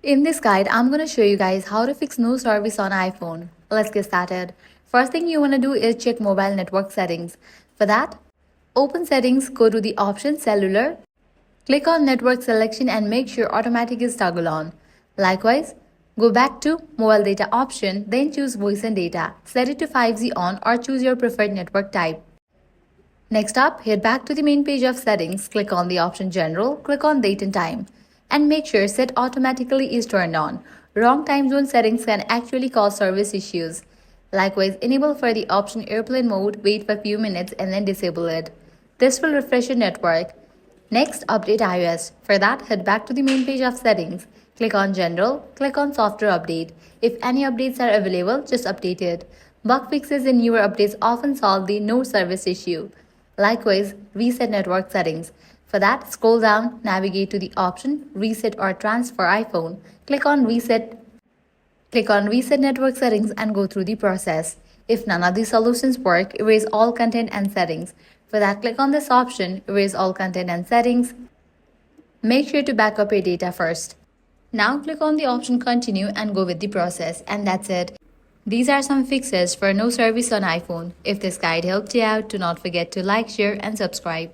In this guide, I'm going to show you guys how to fix no service on iPhone. Let's get started. First thing you want to do is check mobile network settings. For that, open settings, go to the option cellular, click on network selection and make sure automatic is toggled on. Likewise, go back to mobile data option, then choose voice and data. Set it to 5G on or choose your preferred network type. Next up, head back to the main page of settings, click on the option general, click on date and time. And make sure set automatically is turned on. Wrong time zone settings can actually cause service issues. Likewise, enable for the option airplane mode, wait for a few minutes and then disable it. This will refresh your network. Next, update iOS. For that, head back to the main page of settings. Click on general, click on software update. If any updates are available, just update it. Bug fixes in newer updates often solve the no service issue. Likewise, reset network settings. For that, scroll down, navigate to the option Reset or Transfer iPhone. Click on Reset Network Settings and go through the process. If none of these solutions work, erase all content and settings. For that, click on this option, Erase all content and settings. Make sure to back up your data first. Now click on the option Continue and go with the process. And that's it. These are some fixes for no service on iPhone. If this guide helped you out, do not forget to like, share and subscribe.